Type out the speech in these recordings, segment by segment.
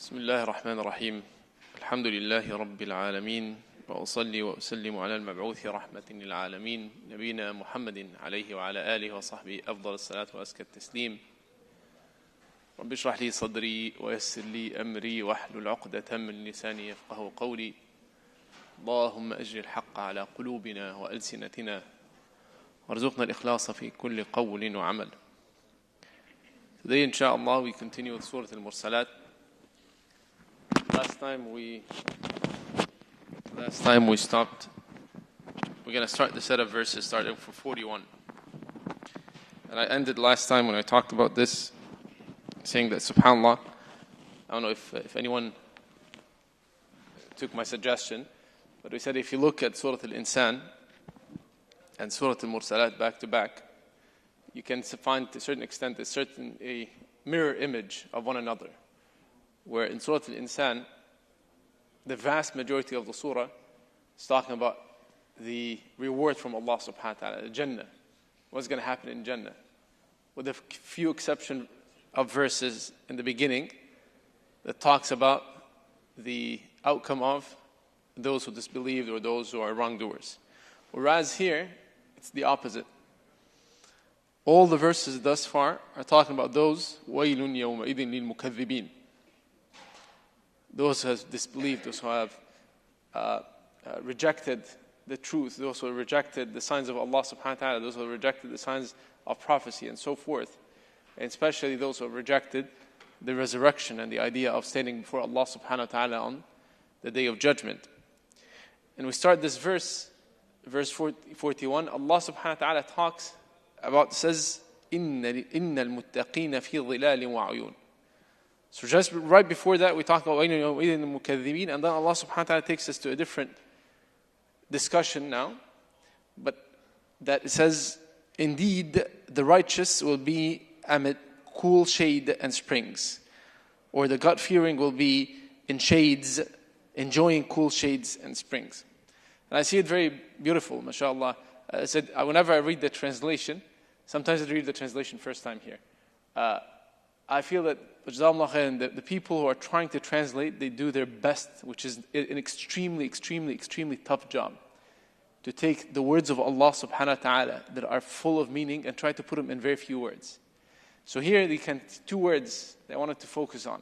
بسم الله الرحمن الرحيم الحمد لله رب العالمين وأصلي وأسلم على المبعوث رحمة للعالمين نبينا محمد عليه وعلى آله وصحبه أفضل الصلاة وأزكى التسليم رب اشرح لي صدري ويسر لي أمري واحلل عقدة من لساني يفقه قولي اللهم أجر الحق على قلوبنا وألسنتنا وارزقنا الإخلاص في كل قول وعمل. Today inshallah we continue with Surah Al-Mursalat. Last time we stopped. We're going to start the set of verses starting from 41. And I ended last time when I talked about this saying that subhanAllah, I don't know if anyone took my suggestion, but we said if you look at Surah Al-Insan and Surah Al-Mursalat back to back, you can find to a certain extent a mirror image of one another. Where in Surah Al-Insan, the vast majority of the surah is talking about the reward from Allah subhanahu wa ta'ala, the Jannah. What's going to happen in Jannah? With a few exception of verses in the beginning that talks about the outcome of those who disbelieved or those who are wrongdoers. Whereas here, it's the opposite. All the verses thus far are talking about those وَيْلٌ يَوْمَئِذٍ لِلْمُكَذِّبِينَ. Those who have disbelieved, those who have rejected the truth, those who have rejected the signs of Allah subhanahu wa ta'ala, those who have rejected the signs of prophecy and so forth. And especially those who have rejected the resurrection and the idea of standing before Allah subhanahu wa ta'ala on the day of judgment. And we start this verse 41, Allah subhanahu wa ta'ala talks about, says, إِنَّ الْمُتَّقِينَ فِي ظِلَالٍ وَعُيُونٍ. So just right before that, we talked about وَيْلٌ يَوْمَئِذٍ لِلْمُكَذِّبِينَ, and then Allah subhanahu wa ta'ala takes us to a different discussion now. But that it says, indeed, the righteous will be amid cool shade and springs. Or the God-fearing will be in shades, enjoying cool shades and springs. And I see it very beautiful, mashallah. I said, whenever I read the translation, sometimes I read the translation first time here. I feel that the people who are trying to translate, they do their best, which is an extremely, extremely, extremely tough job, to take the words of Allah subhanahu wa ta'ala that are full of meaning and try to put them in very few words. So here, two words that I wanted to focus on.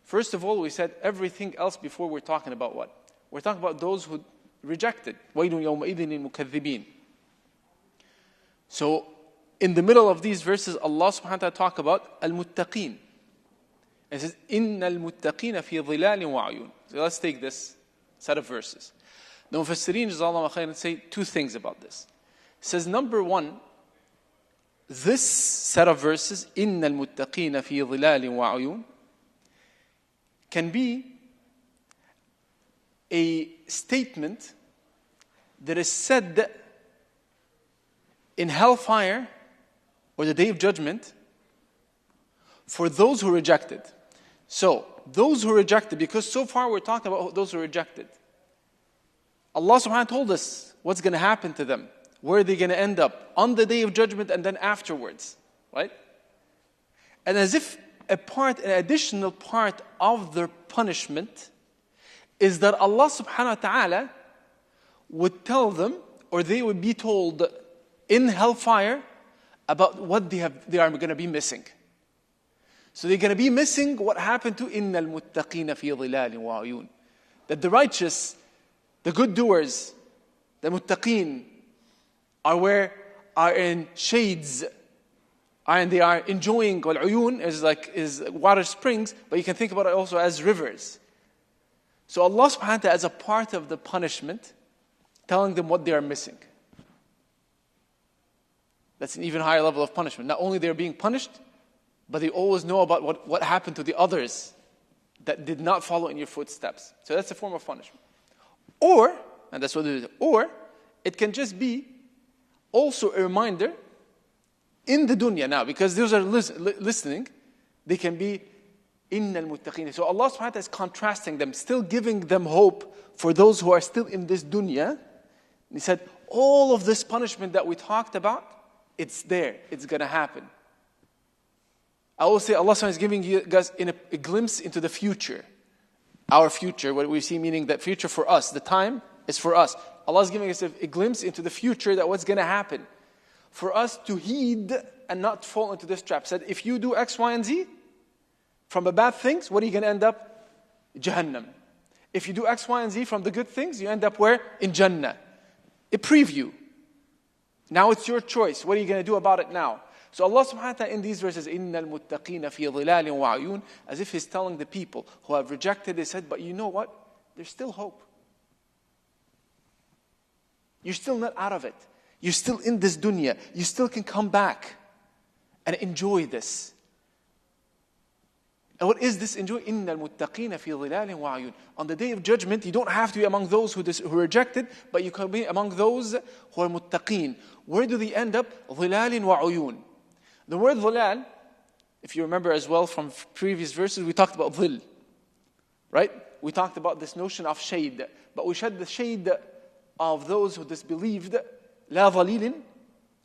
First of all, we said everything else before we're talking about what? We're talking about those who rejected. وَيْلٌ يَوْمَئِذٍ لِلْمُكَذِّبِينَ. So, in the middle of these verses, Allah subhanahu wa ta'ala talk about al-muttaqeen. It says, إِنَّ الْمُتَّقِينَ فِي ظِلَالٍ وَعُيُونٍ. So let's take this set of verses. The Mufassirin, jazakallahu khairan, say two things about this. It says, number one, this set of verses, إِنَّ الْمُتَّقِينَ فِي ظِلَالٍ وَعُيُونٍ, can be a statement that is said in hellfire or the day of judgment for those who rejected. So, those who rejected, because so far we're talking about those who rejected. Allah subhanahu wa ta'ala told us what's going to happen to them, where they're going to end up on the day of judgment and then afterwards, right? And as if an additional part of their punishment is that Allah subhanahu wa ta'ala would tell them, or they would be told in hellfire about what they are going to be missing. So they're going to be missing what happened to إِنَّ الْمُتَّقِينَ فِي ظِلَالٍ وَعُيُونٍ. That the righteous, the good doers, the muttaqeen are in shades, and they are enjoying. Al-uyun is water springs, but you can think about it also as rivers. So Allah subhanahu wa ta'ala, as a part of the punishment, telling them what they are missing. That's an even higher level of punishment. Not only they're being punished, but they always know about what happened to the others that did not follow in your footsteps. So that's a form of punishment. Or, and that's what it is, or it can just be also a reminder in the dunya now, because those are listening, they can be إِنَّ الْمُتَّقِينَ. So Allah subhanahu wa ta'ala is contrasting them, still giving them hope for those who are still in this dunya. He said, all of this punishment that we talked about, it's there, it's going to happen. I will say Allah is giving you guys a glimpse into the future. our future, what we see meaning that future for us, the time is for us. Allah is giving us a glimpse into the future, that what's going to happen. For us to heed and not fall into this trap. Said, if you do X, Y, and Z, from the bad things, what are you going to end up? Jahannam. If you do X, Y, and Z from the good things, you end up where? In Jannah. A preview. Now it's your choice. What are you going to do about it now? So Allah subhanahu wa ta'ala in these verses, إِنَّ الْمُتَّقِينَ فِي ظِلَالٍ وَعُيُونٍ, as if He's telling the people who have rejected, He said, but you know what? There's still hope. You're still not out of it. You're still in this dunya. You still can come back and enjoy this. And what is this enjoy? إِنَّ الْمُتَّقِينَ فِي ظِلَالٍ وَعُيُونٍ. On the day of judgment, you don't have to be among those who rejected, but you can be among those who are muttaqeen. Where do they end up? ظِلَالٍ وَعُيُونٍ. The word ظِلَال, if you remember as well from previous verses, we talked about ظِل. Right? We talked about this notion of shade. But we shed the shade of those who disbelieved. لَا ظَلِيلٍ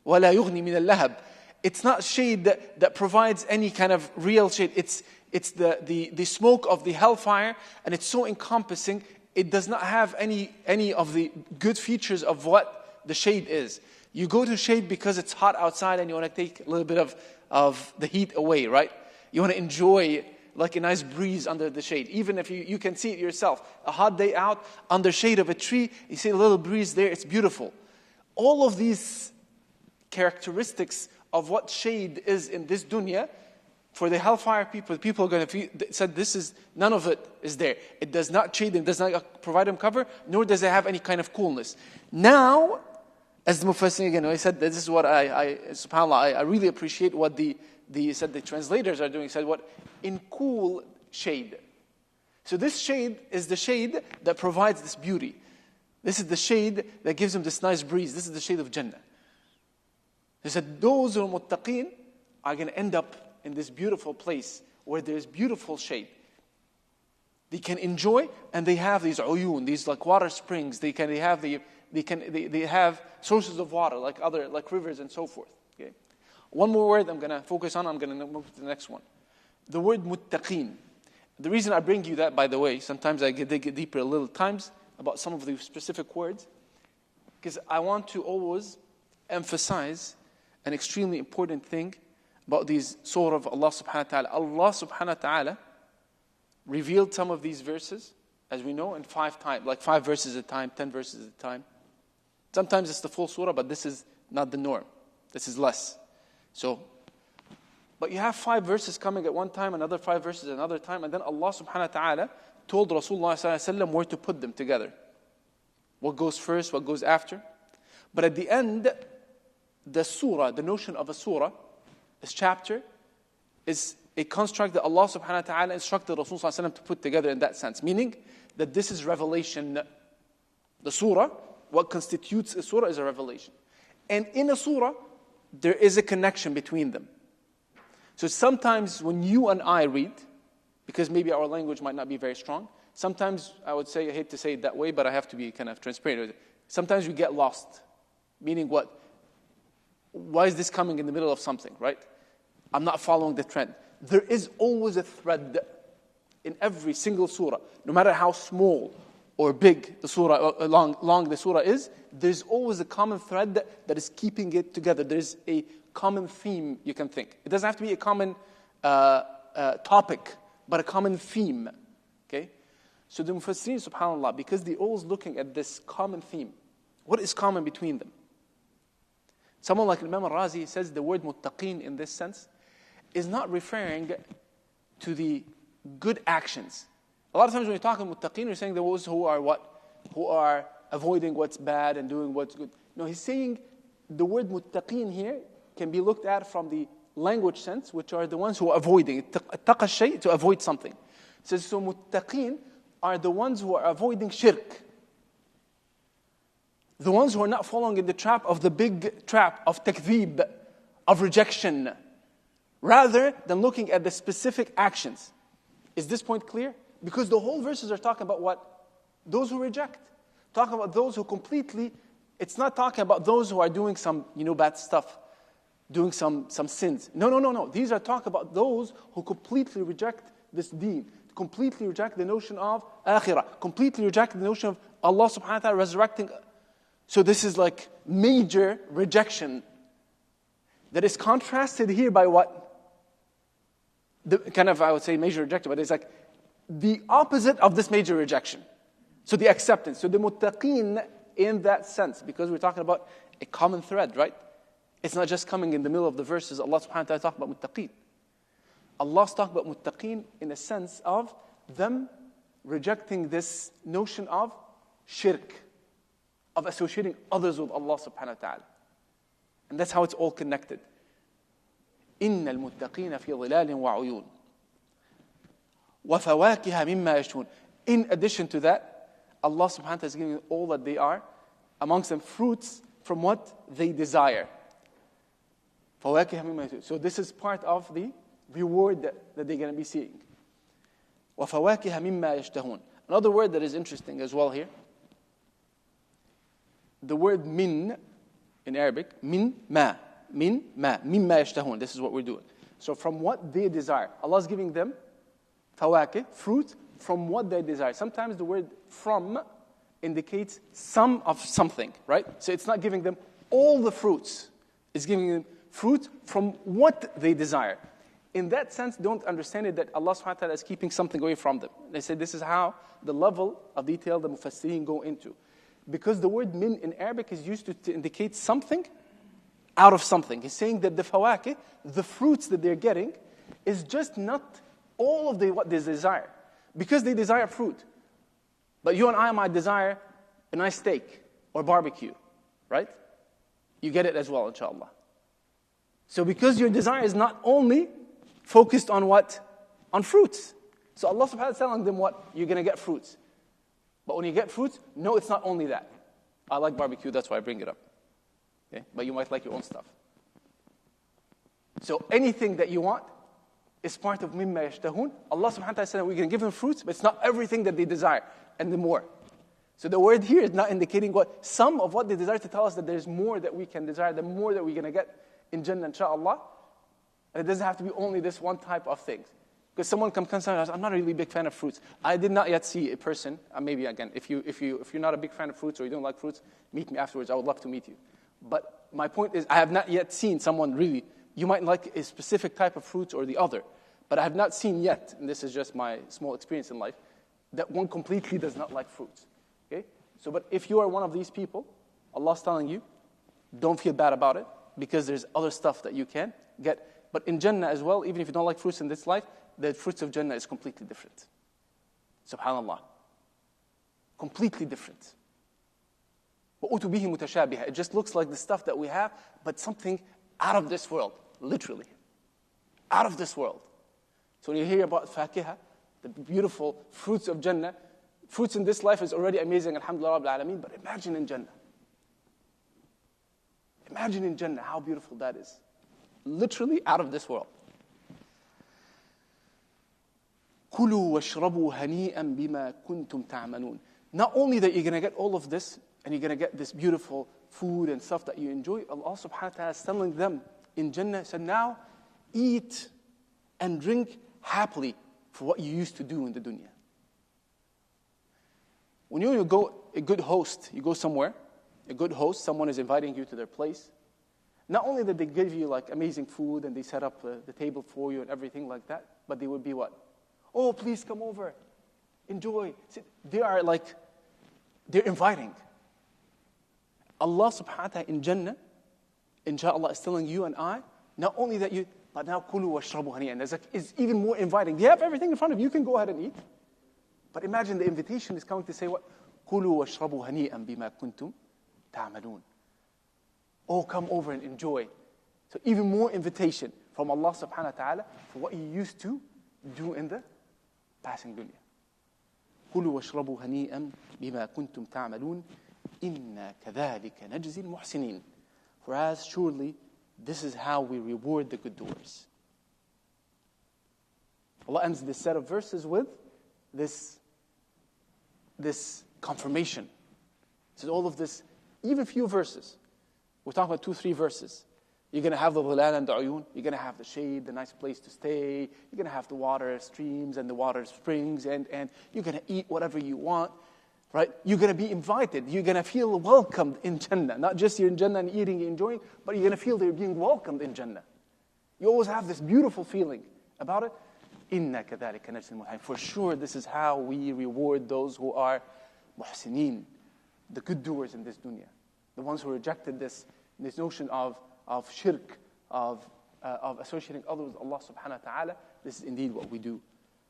وَلَا يُغْنِي مِنَ اللَّهَبِ. It's not shade that provides any kind of real shade. It's the smoke of the hellfire, and it's so encompassing, it does not have any of the good features of what the shade is. You go to shade because it's hot outside and you want to take a little bit of the heat away, right? You want to enjoy like a nice breeze under the shade. Even if you can see it yourself. A hot day out, under shade of a tree, you see a little breeze there, it's beautiful. All of these characteristics of what shade is in this dunya, for the hellfire people are going to feel, said this is, none of it is there. It does not shade them, does not provide them cover, nor does it have any kind of coolness. Now, as the Mufassir again, I said this is what subhanAllah, I really appreciate what the translators are doing. He said what? In cool shade. So this shade is the shade that provides this beauty. This is the shade that gives them this nice breeze. This is the shade of Jannah. He said those who are muttaqeen are going to end up in this beautiful place where there's beautiful shade. They can enjoy, and they have these uyun, these like water springs. They have sources of water like rivers and so forth. Okay. One more word I'm going to focus on. I'm going to move to the next one. The word muttaqeen. The reason I bring you that, by the way, sometimes I dig deeper a little times about some of the specific words, because I want to always emphasize an extremely important thing about these surah of Allah subhanahu wa ta'ala. Allah subhanahu wa ta'ala revealed some of these verses, as we know, in 5 times, like 5 verses at a time, 10 verses at a time. Sometimes it's the full surah, but this is not the norm. This is less. But you have 5 verses coming at one time, another 5 verses another time, and then Allah subhanahu wa ta'ala told Rasulullah sallallahu alaihi wasallam where to put them together. What goes first, what goes after. But at the end, the surah, the notion of a surah, this chapter, is a construct that Allah subhanahu wa ta'ala instructed Rasulullah sallallahu alaihi wasallam to put together in that sense. Meaning that this is revelation. The surah, what constitutes a surah is a revelation. And in a surah, there is a connection between them. So sometimes when you and I read, because maybe our language might not be very strong, sometimes I would say, I hate to say it that way, but I have to be kind of transparent with it. Sometimes we get lost. Meaning what? Why is this coming in the middle of something, right? I'm not following the trend. There is always a thread in every single surah. No matter how small or big the surah, long the surah is, there's always a common thread that is keeping it together. There's a common theme you can think. It doesn't have to be a common topic, but a common theme. Okay? So the Mufassirin, subhanAllah, because they're always looking at this common theme, what is common between them? Someone like Imam al-Razi says the word muttaqeen in this sense is not referring to the good actions. A lot of times when you're talking muttaqeen, you're saying those who are what? Who are avoiding what's bad and doing what's good. No, he's saying the word muttaqeen here can be looked at from the language sense, which are the ones who are avoiding. Ittaqa shay, to avoid something. He says, so muttaqeen are the ones who are avoiding shirk. The ones who are not falling in the trap of the big trap of takdhib, of rejection, rather than looking at the specific actions. Is this point clear? Because the whole verses are talking about what? Those who reject. Talking about those who completely, it's not talking about those who are doing some, bad stuff, doing some sins. No. These are talking about those who completely reject this deen, completely reject the notion of akhirah, completely reject the notion of Allah subhanahu wa ta'ala resurrecting. So this is like major rejection that is contrasted here by what? The kind of, I would say, major rejection, but it's like the opposite of this major rejection. So the acceptance. So the muttaqeen in that sense, because we're talking about a common thread, right? It's not just coming in the middle of the verses. Allah subhanahu wa ta'ala talking about muttaqeen. Allah's talking about muttaqeen in the sense of them rejecting this notion of shirk, of associating others with Allah subhanahu wa ta'ala. And that's how it's all connected. إِنَّ الْمُتَّقِينَ فِي ظِلَالٍ وَعُيُونٍ وَفَوَاكِهَ مِمَّا يَشْتَهُونَ. In addition to that, Allah subhanahu wa ta'ala is giving all that they are, amongst them fruits from what they desire. فَوَاكِهَ مِمَّا يَشْتَهُونَ. So this is part of the reward that they're going to be seeing. وَفَوَاكِهَ مِمَّا يَشْتَهُونَ. Another word that is interesting as well here, the word min in Arabic, min ma, mimma yashtahun. This is what we're doing. So from what they desire, Allah is giving them fawakih, fruit from what they desire. Sometimes the word from indicates some of something, right? So it's not giving them all the fruits. It's giving them fruit from what they desire. In that sense, don't understand it that Allah subhanahu wa ta'ala is keeping something away from them. They say this is how the level of detail the mufassirin go into. Because the word min in Arabic is used to indicate something out of something. He's saying that the fawakih, the fruits that they're getting, is just not all of what they desire. Because they desire fruit. But you and I might desire a nice steak or barbecue, right? You get it as well, inshallah. So because your desire is not only focused on what? On fruits. So Allah subhanahu wa ta'ala is telling them what? You're going to get fruits. But when you get fruits, no, it's not only that. I like barbecue, that's why I bring it up. Okay? But you might like your own stuff. So anything that you want is part of mimma yashtahun. Allah subhanahu wa ta'ala said we're going to give them fruits, but it's not everything that they desire, and the more. So the word here is not indicating what some of what they desire, to tell us that there's more that we can desire, the more that we're going to get in Jannah, inshaAllah. And it doesn't have to be only this one type of things. Because someone comes and says, I'm not a really big fan of fruits. I did not yet see a person, maybe again, if you're not a big fan of fruits or you don't like fruits, meet me afterwards. I would love to meet you. But my point is, I have not yet seen someone really, you might like a specific type of fruit or the other, but I have not seen yet, and this is just my small experience in life, that one completely does not like fruits. Okay? So, but if you are one of these people, Allah's telling you, don't feel bad about it, because there's other stuff that you can get. But in Jannah as well, even if you don't like fruits in this life, the fruits of Jannah is completely different. SubhanAllah. Completely different. وَأُتُوا بِهِ مُتَشَابِهًا. It just looks like the stuff that we have, but something out of this world, literally. Out of this world. So when you hear about fakiha, the beautiful fruits of Jannah, fruits in this life is already amazing, alhamdulillah rabbil alameen, but imagine in Jannah. Imagine in Jannah how beautiful that is. Literally out of this world. كُلُوا وَاشْرَبُوا هَنِيئًا بِمَا كُنْتُمْ تَعْمَلُونَ. Not only that you're going to get all of this, and you're going to get this beautiful food and stuff that you enjoy, Allah subhanahu wa ta'ala is telling them in Jannah, said, now eat and drink happily for what you used to do in the dunya. When you go, a good host, you go somewhere, a good host, someone is inviting you to their place. Not only that they give you like amazing food and they set up the table for you and everything like that, but they would be what? Oh, please come over, enjoy. See, they are like, they're inviting. Allah subhanahu wa ta'ala in Jannah, inshallah, is telling you and I, not only that you, but now kulu washrabu hani'an. It's even more inviting. You have everything in front of you, you can go ahead and eat. But imagine the invitation is coming to say what? Kulu washrabu hani'an bima kuntum ta'malun. Oh, come over and enjoy. So even more invitation from Allah subhanahu wa ta'ala for what you used to do in the passing dunya. كُلُوا وَاشْرَبُوا هَنِيئًا بِمَا كُنْتُمْ تَعْمَلُونَ إِنَّا كَذَلِكَ نَجْزِي الْمُحْسِنِينَ. For as surely this is how we reward the good doers. Allah ends this set of verses with this confirmation. It says all of this, even few verses. We're talking about 2-3 verses. You're going to have the dhilal and the uyun. You're going to have the shade, the nice place to stay. You're going to have the water streams and the water springs, and you're going to eat whatever you want, right? You're going to be invited. You're going to feel welcomed in Jannah. Not just you're in Jannah and eating and enjoying, but you're going to feel that you're being welcomed in Jannah. You always have this beautiful feeling about it. إِنَّا كَذَلِكَ نَجْزِي الْمُحْسِنِينَ. For sure, this is how we reward those who are muhsineen, the good doers in this dunya. The ones who rejected this notion of shirk, of associating others with Allah subhanahu wa ta'ala. This is indeed what we do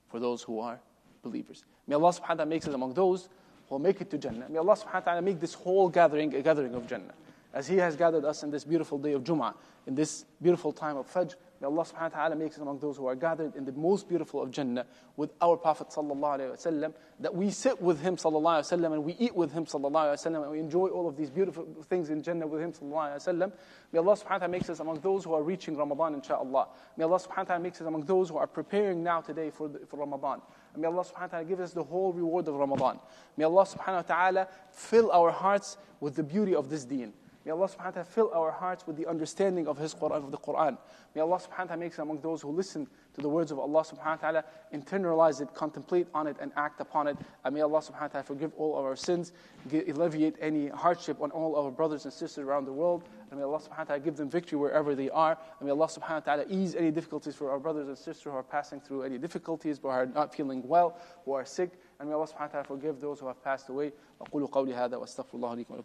for those who are believers. May Allah subhanahu wa ta'ala make us among those who will make it to Jannah. May Allah subhanahu wa ta'ala make this whole gathering a gathering of Jannah. As He has gathered us in this beautiful day of Jum'ah, in this beautiful time of Fajr, may Allah subhanahu wa ta'ala make us among those who are gathered in the most beautiful of Jannah with our Prophet sallallahu alayhi wa sallam, that we sit with him sallallahu alayhi wa sallam, and we eat with him sallallahu alayhi wa sallam, and we enjoy all of these beautiful things in Jannah with him sallallahu alayhi wa sallam. May Allah subhanahu wa ta'ala make us among those who are reaching Ramadan inshaAllah. May Allah subhanahu wa ta'ala make us among those who are preparing now today for Ramadan. And may Allah subhanahu wa ta'ala give us the whole reward of Ramadan. May Allah subhanahu wa ta'ala fill our hearts with the beauty of this deen. May Allah subhanahu wa ta'ala fill our hearts with the understanding of His Qur'an, of the Qur'an. May Allah subhanahu wa ta'ala make us among those who listen to the words of Allah subhanahu wa ta'ala, internalize it, contemplate on it, and act upon it. And may Allah subhanahu wa ta'ala forgive all of our sins, alleviate any hardship on all our brothers and sisters around the world. And may Allah subhanahu wa ta'ala give them victory wherever they are. And may Allah subhanahu wa ta'ala ease any difficulties for our brothers and sisters who are passing through any difficulties, who are not feeling well, who are sick. And may Allah subhanahu wa ta'ala forgive those who have passed away. أقول قولي هذا وأستغفر الله لي ولكم.